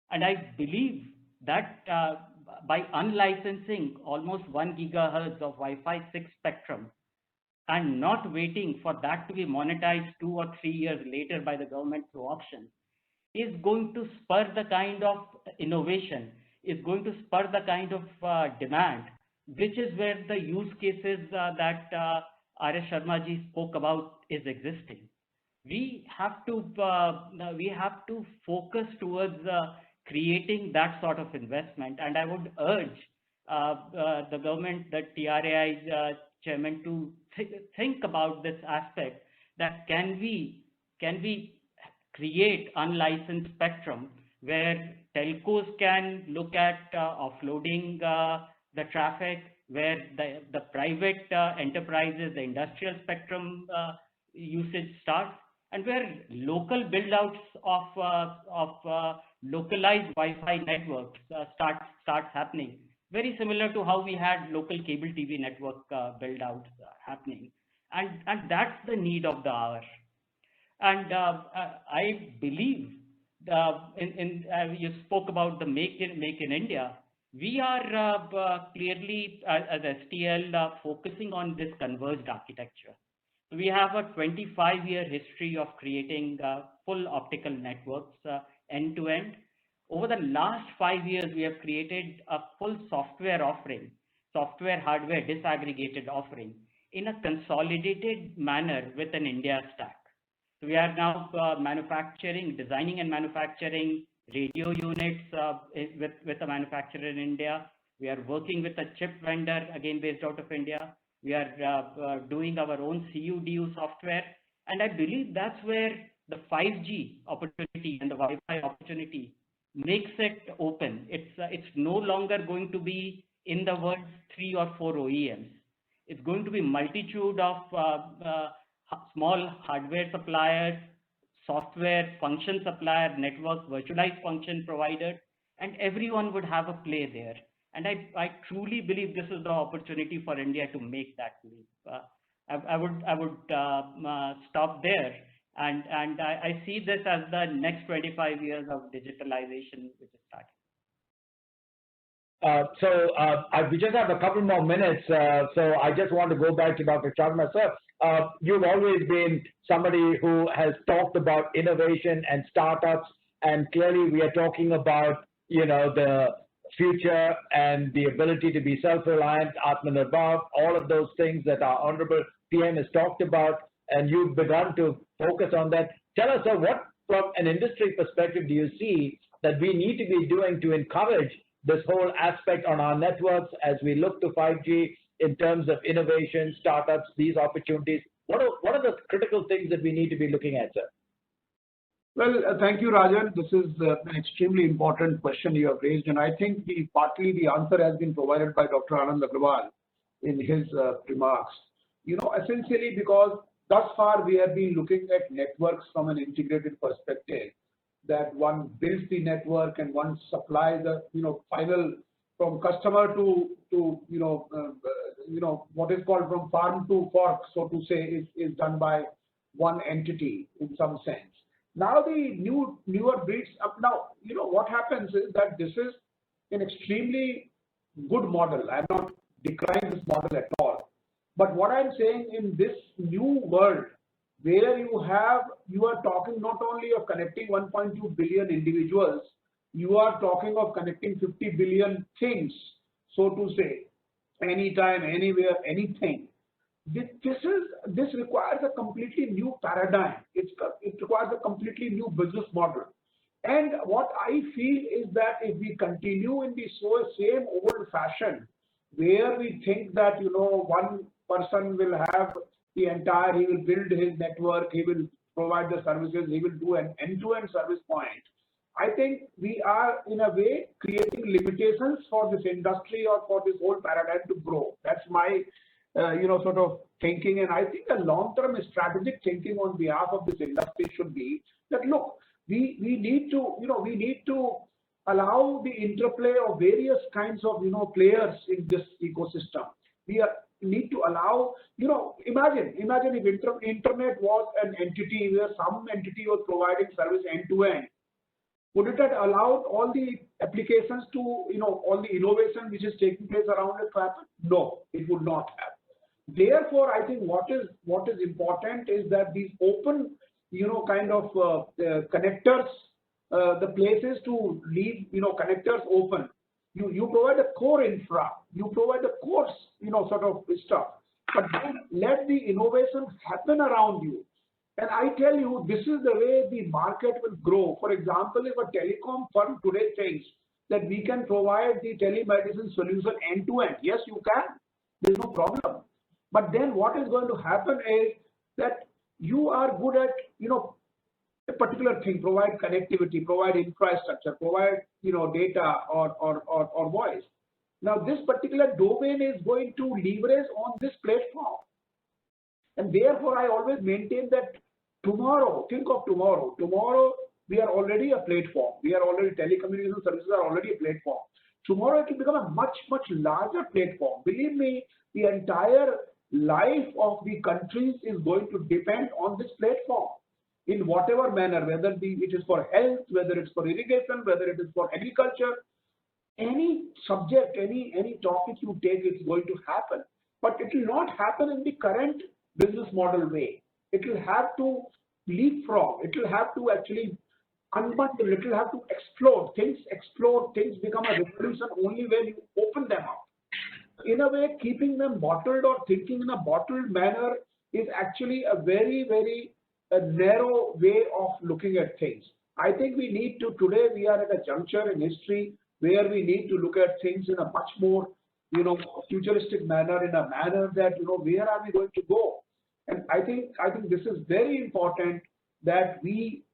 And I believe that by unlicensing almost 1 gigahertz of Wi-Fi 6 spectrum and not waiting for that to be monetized 2 or 3 years later by the government through auction, is going to spur the kind of innovation, is going to spur the kind of demand, which is where the use cases that R.S. Sharma ji spoke about is existing. We have to focus towards creating that sort of investment, and I would urge the government, the TRAI chairman, to think about this aspect, that can we create unlicensed spectrum where telcos can look at offloading the traffic, where the private enterprises, the industrial spectrum usage starts, and where local build-outs of localized Wi-Fi networks starts happening, very similar to how we had local cable TV network build-outs happening, and that's the need of the hour. And I believe you spoke about the Make in India. We are clearly as STL focusing on this converged architecture. We have a 25-year history of creating full optical networks end to end. Over the last 5 years, we have created a full software offering, software hardware disaggregated offering in a consolidated manner with an India stack. So we are now designing and manufacturing radio units with a manufacturer in India. We are working with a chip vendor, again based out of India. We are doing our own CUDU software. And I believe that's where the 5G opportunity and the Wi-Fi opportunity makes it open. It's no longer going to be in the world 3 or 4 OEMs. It's going to be multitude of small hardware suppliers, software function supplier, network virtualized function providers, and everyone would have a play there. And I truly believe this is the opportunity for India to make that leap. I would stop there, and I see this as the next 25 years of digitalization which is starting. We just have a couple more minutes, so I just want to go back to Dr. Sharma. Sir, you've always been somebody who has talked about innovation and startups, and clearly we are talking about, the future and the ability to be self-reliant, Atmanirbhar, all of those things that our Honorable PM has talked about, and you've begun to focus on that. Tell us, sir, what from an industry perspective do you see that we need to be doing to encourage this whole aspect on our networks as we look to 5G in terms of innovation, startups, these opportunities? What are the critical things that we need to be looking at, sir? Well, thank you, Rajan. This is an extremely important question you have raised, and I think partly the answer has been provided by Dr. Anand Agarwal in his remarks. Essentially because thus far we have been looking at networks from an integrated perspective, that one builds the network and one supplies the final from customer to what is called from farm to fork, so to say, is done by one entity in some sense. Now the newer breeds up. Now what happens is that this is an extremely good model. I'm not decrying this model at all. But what I'm saying, in this new world where you are talking not only of connecting 1.2 billion individuals, you are talking of connecting 50 billion things, so to say, anytime, anywhere, anything. This requires a completely new paradigm. It requires a completely new business model. And what I feel is that if we continue in the same old fashion, where we think that one person will have the entire, he will build his network, he will provide the services, he will do an end-to-end service point. I think we are in a way creating limitations for this industry or for this whole paradigm to grow. That's my sort of thinking, and I think a long-term strategic thinking on behalf of this industry should be that, look, we need to allow the interplay of various kinds of players in this ecosystem. We need to allow, imagine if internet was an entity where some entity was providing service end-to-end. Would it have allowed all the applications to, all the innovation which is taking place around it to happen? No, it would not have. Therefore, I think what is important is that these open, kind of connectors, the places to leave, connectors open. You provide a core infra, you provide the core, sort of stuff, but then let the innovation happen around you. And I tell you, this is the way the market will grow. For example, if a telecom firm today thinks that we can provide the telemedicine solution end to end, yes, you can. There's no problem. But then what is going to happen is that you are good at, a particular thing, provide connectivity, provide infrastructure, provide, data or voice. Now, this particular domain is going to leverage on this platform. And therefore, I always maintain that tomorrow, think of tomorrow. Tomorrow, we are already a platform. We are already, telecommunication services are already a platform. Tomorrow, it will become a much, much larger platform. Believe me, the entire life of the countries is going to depend on this platform in whatever manner, whether it is for health, whether it's for irrigation, whether it is for agriculture, any subject, any topic you take, it's going to happen. But it will not happen in the current business model way. It will have to leapfrog. It will have to actually unbundle. It will have to explode. Things become a revolution only when you open them up. In a way, keeping them bottled or thinking in a bottled manner is actually a very, very narrow way of looking at things. I think we need to, today we are at a juncture in history where we need to look at things in a much more, futuristic manner, in a manner that, where are we going to go? And I think this is very important that we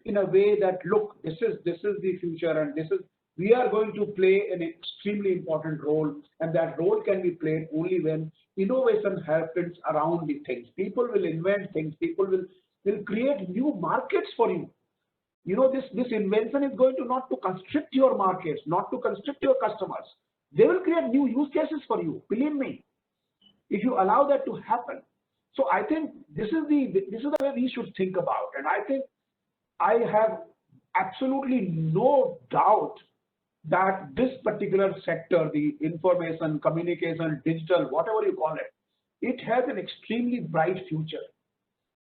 in a way that, look, this is the future, and we are going to play an extremely important role, and that role can be played only when innovation happens around the things. People will invent things. People will create new markets for you. This invention is going to not to constrict your markets, not to constrict your customers. They will create new use cases for you. Believe me, if you allow that to happen. So I think this is the way we should think about, and I think I have absolutely no doubt that this particular sector, the information, communication, digital, whatever you call it, it has an extremely bright future.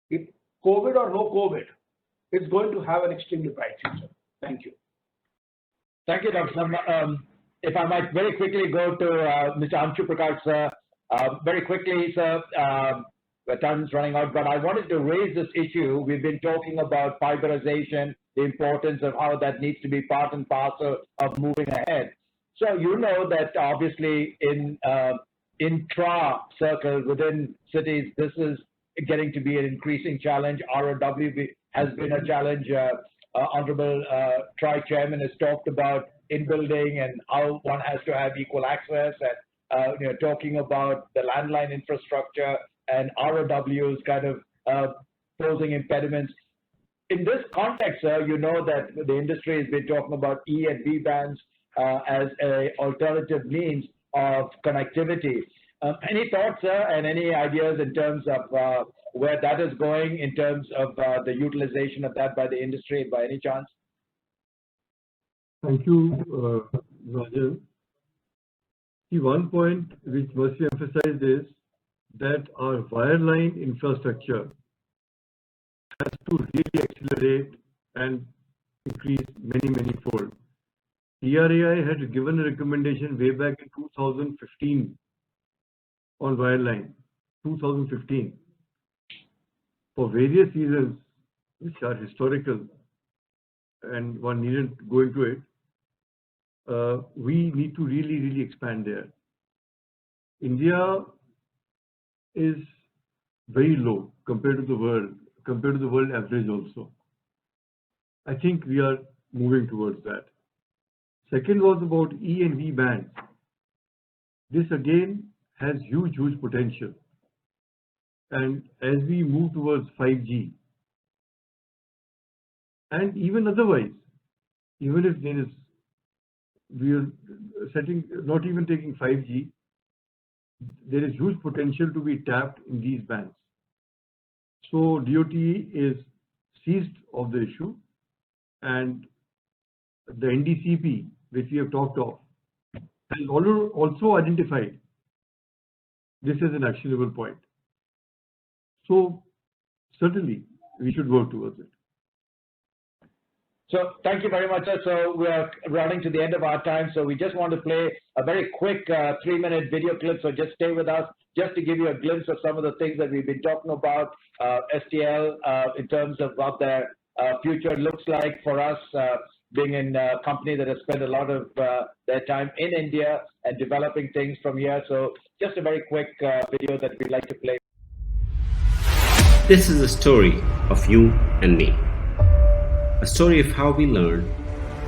If COVID or no COVID, it's going to have an extremely bright future. Thank you. Thank you, Dr. Sharma. If I might very quickly go to Mr. Anshu Prakash, sir. Very quickly, sir, the time is running out, but I wanted to raise this issue. We've been talking about fiberization, the importance of how that needs to be part and parcel of moving ahead. So you know that obviously in intra-circles within cities, this is getting to be an increasing challenge. ROW has been a challenge. Honorable TRAI Chairman has talked about in-building and how one has to have equal access, and talking about the landline infrastructure and ROWs kind of posing impediments. In this context, sir, you know that the industry has been talking about E and V bands as an alternative means of connectivity. Any thoughts, sir, and any ideas in terms of where that is going in terms of the utilization of that by the industry, by any chance? Thank you, Rajan. The one point which must be emphasized is that our wireline infrastructure has to really accelerate and increase many fold. TRAI had given a recommendation way back in 2015 on wireline, 2015. For various reasons which are historical and one needn't go into it, we need to really expand there. India is very low compared to the world average also. I think we are moving towards that. Second was about E and V bands. This again has huge potential. And as we move towards 5G, and even otherwise, even if there is, we are not even taking 5G, there is huge potential to be tapped in these bands. So DOT is seized of the issue, and the NDCP, which we have talked of, has also identified this as an actionable point. So certainly we should work towards it. So thank you very much, sir. So we are running to the end of our time. So we just want to play a very quick 3-minute video clip. So just stay with us, just to give you a glimpse of some of the things that we've been talking about, STL, in terms of what their future looks like for us, being in a company that has spent a lot of their time in India and developing things from here. So just a very quick video that we'd like to play. This is a story of you and me. A story of how we learn,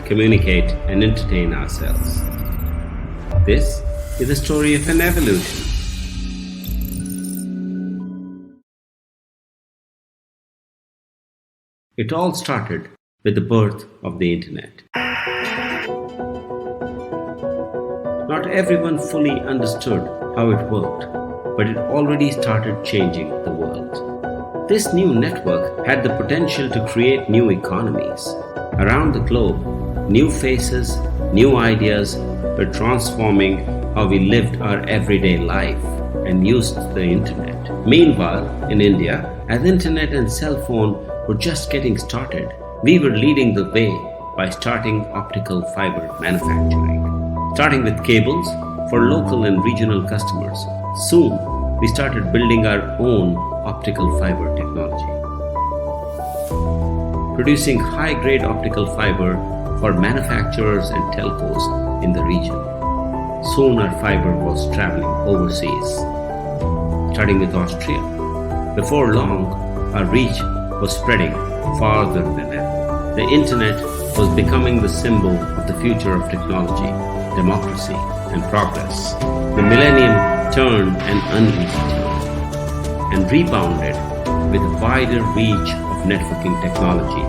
communicate, and entertain ourselves. This is a story of an evolution. It all started with the birth of the internet. Not everyone fully understood how it worked, but it already started changing the world. This new network had the potential to create new economies. Around the globe, new faces, new ideas were transforming how we lived our everyday life and used the internet. Meanwhile, in India, as internet and cell phone were just getting started, we were leading the way by starting optical fiber manufacturing. Starting with cables for local and regional customers. Soon, we started building our own optical fiber technology. Producing high-grade optical fiber for manufacturers and telcos in the region. Soon our fiber was traveling overseas, starting with Austria. Before long, our reach was spreading farther than ever. The internet was becoming the symbol of the future of technology, democracy, and progress. The millennium turned and unleashed and rebounded with a wider reach of networking technology.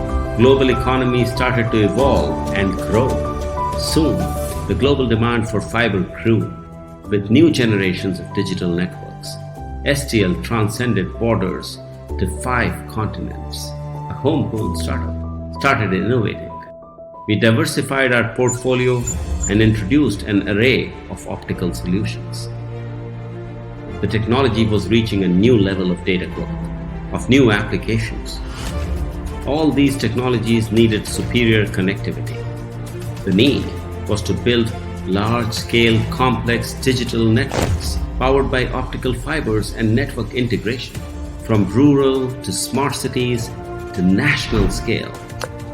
Global economies started to evolve and grow. Soon, the global demand for fiber grew with new generations of digital networks. STL transcended borders to 5 continents. A homegrown startup started innovating. We diversified our portfolio and introduced an array of optical solutions. The technology was reaching a new level of data growth, of new applications. All these technologies needed superior connectivity. The need was to build large-scale, complex digital networks powered by optical fibers and network integration, from rural to smart cities to national scale,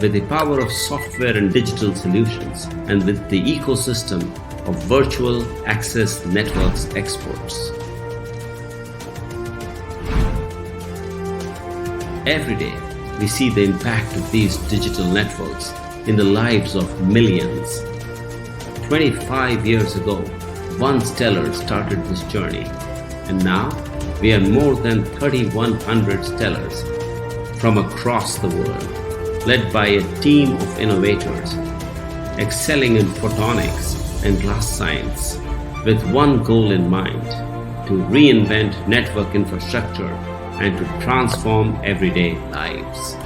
with the power of software and digital solutions, and with the ecosystem of virtual access networks experts. Every day, we see the impact of these digital networks in the lives of millions. 25 years ago, one stellar started this journey, and now we are more than 3,100 stellars from across the world, led by a team of innovators excelling in photonics and glass science, with one goal in mind: to reinvent network infrastructure and to transform everyday lives.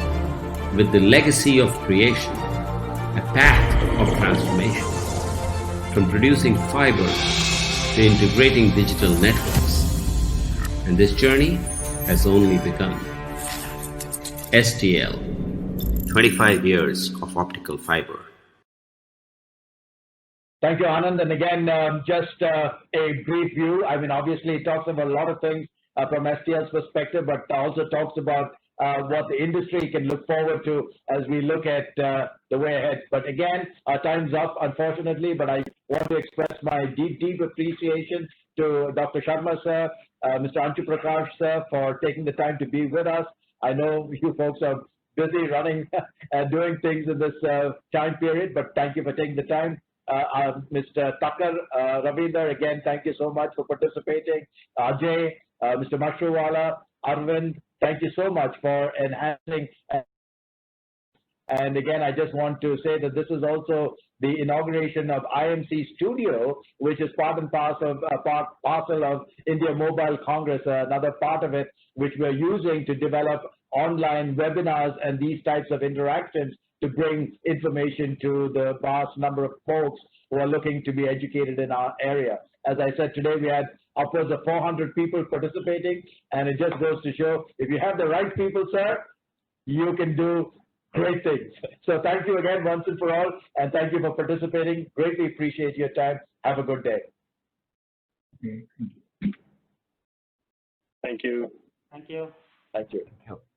With the legacy of creation, a path of transformation, from producing fiber to integrating digital networks. And this journey has only begun. STL, 25 years of optical fiber. Thank you, Anand. And again, just a brief view. I mean, obviously, it talks about a lot of things from STL's perspective, but also talks about what the industry can look forward to as we look at the way ahead. But again, our time's up, unfortunately, but I want to express my deep, deep appreciation to Dr. Sharma, sir, Mr. Anshu Prakash, sir, for taking the time to be with us. I know you folks are busy running and doing things in this time period, but thank you for taking the time. Mr. Takkar, Ravinder, again, thank you so much for participating. Ajai, Mr. Mashruwala, Arvind, thank you so much for enhancing. And again, I just want to say that this is also the inauguration of IMC Studio, which is part and parcel of India Mobile Congress, another part of it, which we're using to develop online webinars and these types of interactions to bring information to the vast number of folks who are looking to be educated in our area. As I said, today we had upwards of 400 people participating, and it just goes to show, if you have the right people, sir, you can do great things. So thank you again once and for all, and thank you for participating. Greatly appreciate your time. Have a good day. Okay, thank you. Thank you. Thank you. Thank you.